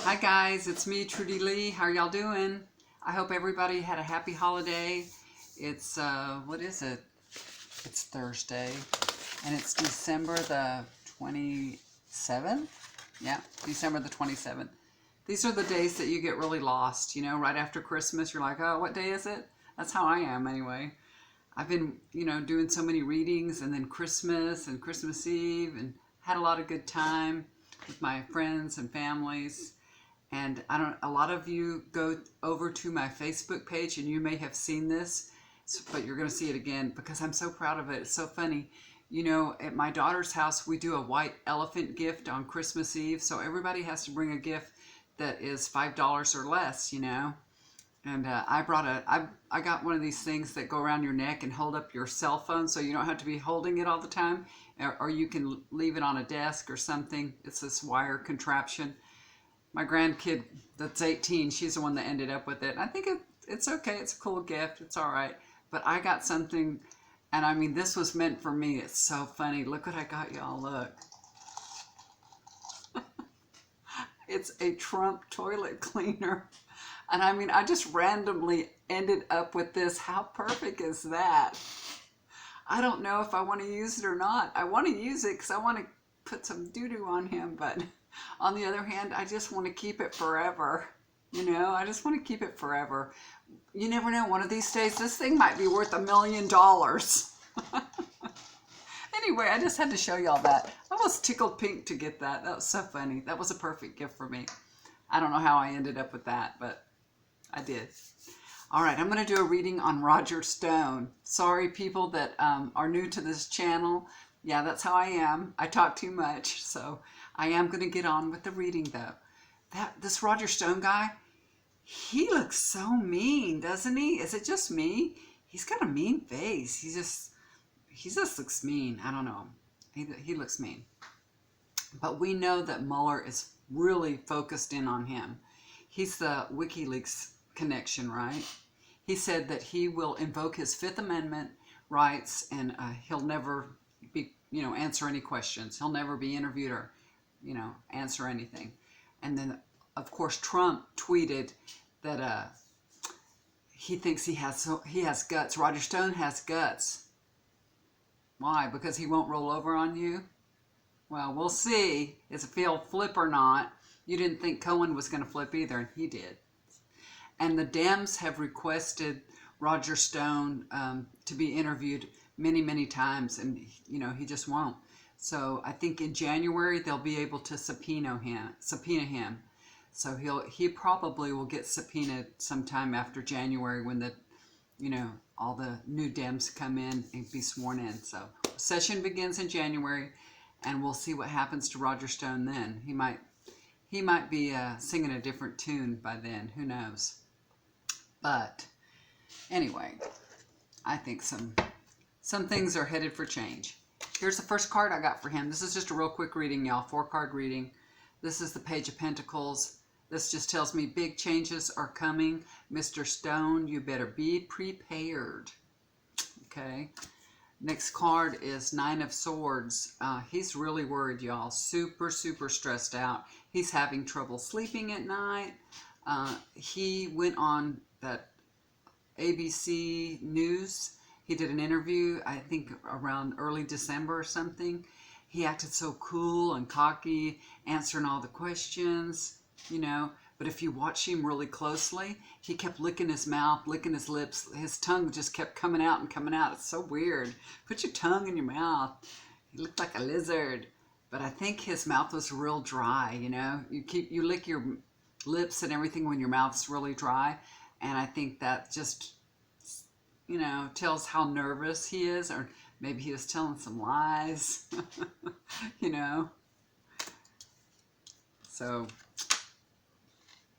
Hi guys, it's me, Trudy Lee. How are y'all doing? I hope everybody had a happy holiday. It's, what is it? It's Thursday, and it's December the 27th? Yeah, December the 27th. These are the days that you get really lost, you know, right after Christmas. You're like, oh, what day is it? That's how I am anyway. I've been, doing so many readings, and then Christmas and Christmas Eve, and had a lot of good time with my friends and families. And a lot of you go over to my Facebook page and you may have seen this, but you're going to see it again because I'm so proud of it. It's so funny. You know, at my daughter's house, we do a white elephant gift on Christmas Eve. So everybody has to bring a gift that is $5 or less, you know. And I got one of these things that go around your neck and hold up your cell phone so you don't have to be holding it all the time. Or you can leave it on a desk or something. It's this wire contraption. My grandkid that's 18, she's the one that ended up with it. I think it's okay. It's a cool gift. It's all right. But I got something, and I mean, this was meant for me. It's so funny. Look what I got, y'all. Look. It's a Trump toilet cleaner. And I mean, I just randomly ended up with this. How perfect is that? I don't know if I want to use it or not. I want to use it because I want to put some doo-doo on him, but on the other hand, I just want to keep it forever. You know, I just want to keep it forever. You never know. One of these days, this thing might be worth $1 million. Anyway, I just had to show y'all that. I was tickled pink to get that. That was so funny. That was a perfect gift for me. I don't know how I ended up with that, but I did. All right, I'm going to do a reading on Roger Stone. Sorry, people that are new to this channel. Yeah, that's how I am. I talk too much, so I am going to get on with the reading, though. This Roger Stone guy, he looks so mean, doesn't he? Is it just me? He's got a mean face. He just looks mean. I don't know. He looks mean. But we know that Mueller is really focused in on him. He's the WikiLeaks connection, right? He said that he will invoke his Fifth Amendment rights, and he'll never be, answer any questions. He'll never be interviewed or, answer anything. And then, of course, Trump tweeted that he thinks he has guts. Roger Stone has guts. Why? Because he won't roll over on you? Well, we'll see if he'll flip or not. You didn't think Cohen was going to flip either, and he did. And the Dems have requested Roger Stone to be interviewed many, many times, and he just won't. So I think in January they'll be able to subpoena him. So he probably will get subpoenaed sometime after January when all the new Dems come in and be sworn in. So session begins in January, and we'll see what happens to Roger Stone then. He might be singing a different tune by then. Who knows? But anyway, I think some things are headed for change. Here's the first card I got for him. This is just a real quick reading, y'all. 4-card reading. This is the Page of Pentacles. This just tells me big changes are coming. Mr. Stone, you better be prepared. Okay. Next card is 9 of Swords. He's really worried, y'all. Super, super stressed out. He's having trouble sleeping at night. He went on that ABC News. He did an interview, I think around early December or something. He acted so cool and cocky, answering all the questions, But if you watch him really closely, he kept licking his mouth, licking his lips. His tongue just kept coming out and coming out. It's so weird. Put your tongue in your mouth. He looked like a lizard. But I think his mouth was real dry, You lick your lips and everything when your mouth's really dry. And I think that just, tells how nervous he is. Or maybe he was telling some lies, So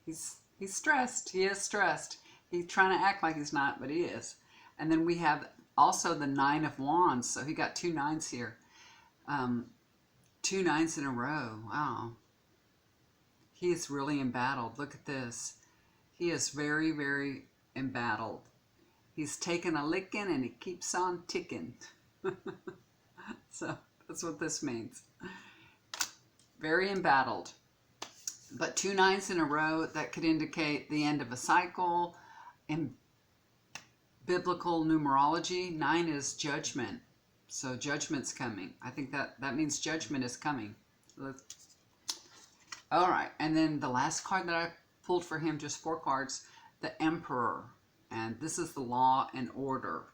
he's stressed. He is stressed. He's trying to act like he's not, but he is. And then we have also the 9 of Wands. So he got 2 9s here. 2 9s in a row. Wow. He is really embattled. Look at this. He is very, very embattled. He's taking a licking and he keeps on ticking. So that's what this means. Very embattled. But 2 9s in a row, that could indicate the end of a cycle. In biblical numerology, 9 is judgment. So judgment's coming. I think that means judgment is coming. All right. And then the last card that I pulled for him, just 4 cards, the Emperor. And this is the law and order.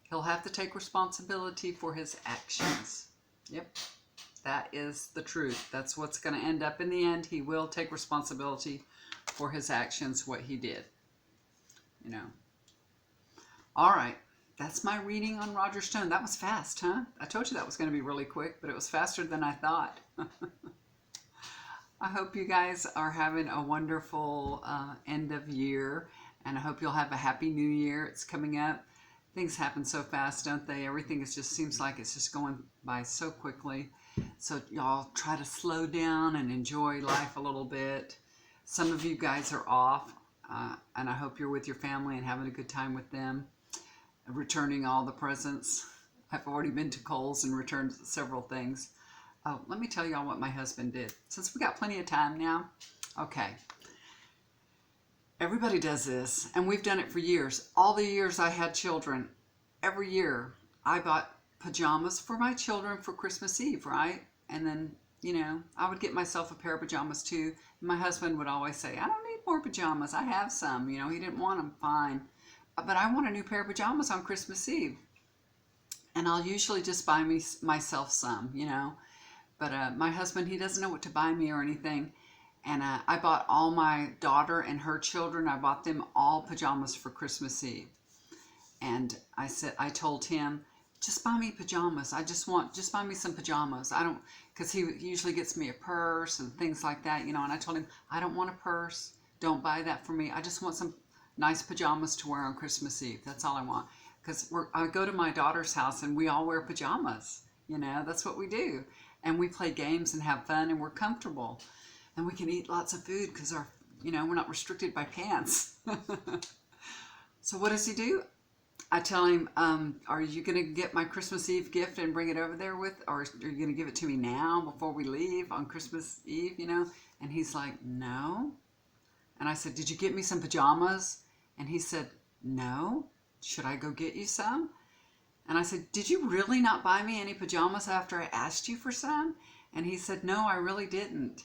He'll have to take responsibility for his actions. Yep. That is the truth. That's what's going to end up in the end. He will take responsibility for his actions, what he did. You know. All right. That's my reading on Roger Stone. That was fast, huh? I told you that was going to be really quick, but it was faster than I thought. I hope you guys are having a wonderful end of year, and I hope you'll have a happy new year. It's coming up. Things happen so fast, don't they? Everything just seems like it's just going by so quickly. So y'all try to slow down and enjoy life a little bit. Some of you guys are off, and I hope you're with your family and having a good time with them, returning all the presents. I've already been to Kohl's and returned several things. Oh, let me tell y'all what my husband did. Since we got plenty of time now. Okay. Everybody does this, and we've done it for years. All the years I had children, every year I bought pajamas for my children for Christmas Eve, right? And then, you know, I would get myself a pair of pajamas too. My husband would always say, I don't need more pajamas. I have some. You know, he didn't want them, fine. But I want a new pair of pajamas on Christmas Eve. And I'll usually just buy myself some, you know. But my husband, he doesn't know what to buy me or anything. And I bought all my daughter and her children, I bought them all pajamas for Christmas Eve. And I told him, just buy me pajamas. Just buy me some pajamas. I don't, because he usually gets me a purse and things like that, you know. And I told him, I don't want a purse. Don't buy that for me. I just want some nice pajamas to wear on Christmas Eve. That's all I want. Because I go to my daughter's house and we all wear pajamas. You know, that's what we do. And we play games and have fun and we're comfortable. And we can eat lots of food because we're not restricted by pants. So what does he do? I tell him, are you going to get my Christmas Eve gift and bring it over there or are you going to give it to me now before we leave on Christmas Eve, you know? And he's like, no. And I said, did you get me some pajamas? And he said, no. Should I go get you some? And I said, did you really not buy me any pajamas after I asked you for some? And he said, no, I really didn't.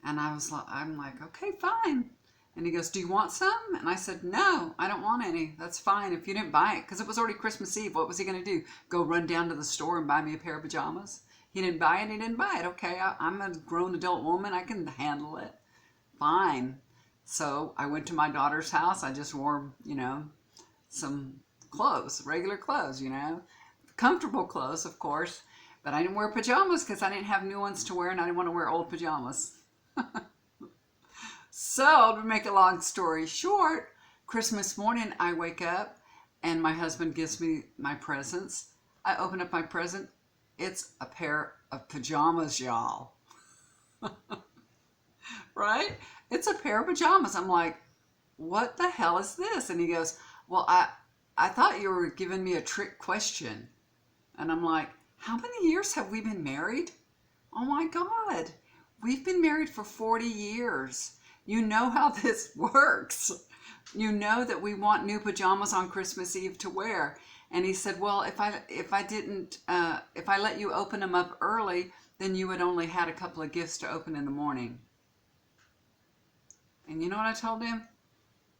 And I'm like, okay, fine. And he goes, do you want some? And I said, no, I don't want any. That's fine if you didn't buy it. Because it was already Christmas Eve. What was he going to do? Go run down to the store and buy me a pair of pajamas? He didn't buy it. He didn't buy it. Okay, I'm a grown adult woman. I can handle it. Fine. So I went to my daughter's house. I just wore, you know, some clothes, regular clothes, you know. Comfortable clothes, of course. But I didn't wear pajamas because I didn't have new ones to wear and I didn't want to wear old pajamas. So, to make a long story short, Christmas morning I wake up and my husband gives me my presents. I open up my present. It's a pair of pajamas, y'all. Right? It's a pair of pajamas. I'm like, what the hell is this? And he goes, well, I thought you were giving me a trick question. And I'm like, how many years have we been married? Oh my God. We've been married for 40 years. You know how this works. You know that we want new pajamas on Christmas Eve to wear. And he said, well, if I let you open them up early, then you would only had a couple of gifts to open in the morning. And you know what I told him?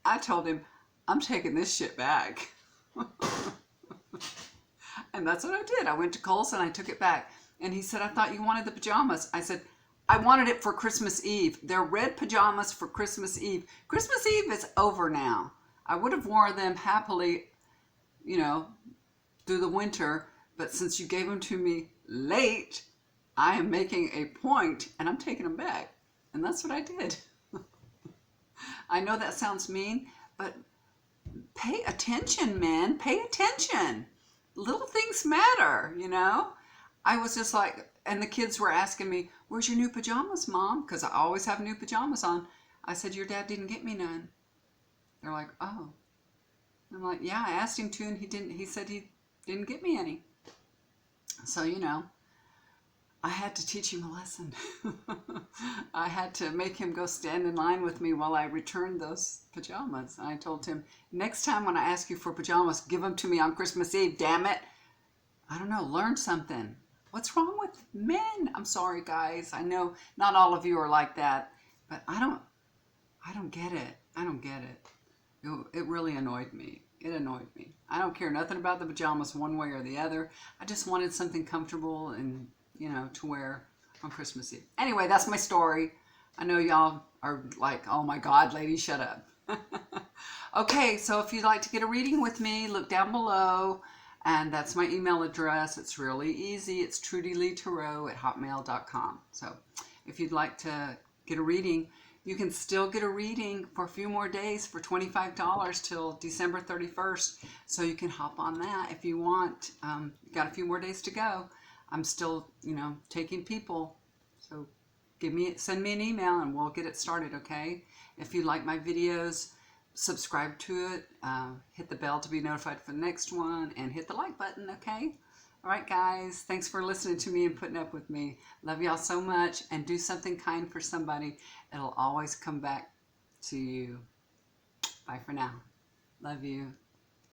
I told him, I'm taking this shit back. And that's what I did. I went to Kohl's and I took it back. And he said, I thought you wanted the pajamas. I said, I wanted it for Christmas Eve. They're red pajamas for Christmas Eve. Christmas Eve is over now. I would have worn them happily, you know, through the winter. But since you gave them to me late, I am making a point and I'm taking them back. And that's what I did. I know that sounds mean, but pay attention, men. Pay attention. Little things matter, you know. I was just like, and the kids were asking me, where's your new pajamas, Mom? Because I always have new pajamas on. I said, your dad didn't get me none. They're like, oh. I'm like, yeah, I asked him to, and he said he didn't get me any. So, you know, I had to teach him a lesson. I had to make him go stand in line with me while I returned those pajamas. And I told him, next time when I ask you for pajamas, give them to me on Christmas Eve, damn it. I don't know, learn something. What's wrong with men? I'm sorry, guys. I know not all of you are like that, but I don't get it. I don't get it. It really annoyed me. It annoyed me. I don't care nothing about the pajamas one way or the other. I just wanted something comfortable and, you know, to wear on Christmas Eve. Anyway, that's my story. I know y'all are like, oh my God, lady, shut up. Okay, so if you'd like to get a reading with me, look down below. And that's my email address. It's really easy. It's trudyleetarot@hotmail.com. So if you'd like to get a reading, you can still get a reading for a few more days for $25 till December 31st. So you can hop on that if you want. Got a few more days to go. I'm still, you know, taking people. So send me an email and we'll get it started, okay? If you like my videos, subscribe to it, hit the bell to be notified for the next one, and hit the like button, okay? All right, guys, thanks for listening to me and putting up with me. Love y'all so much, and do something kind for somebody. It'll always come back to you. Bye for now. Love you.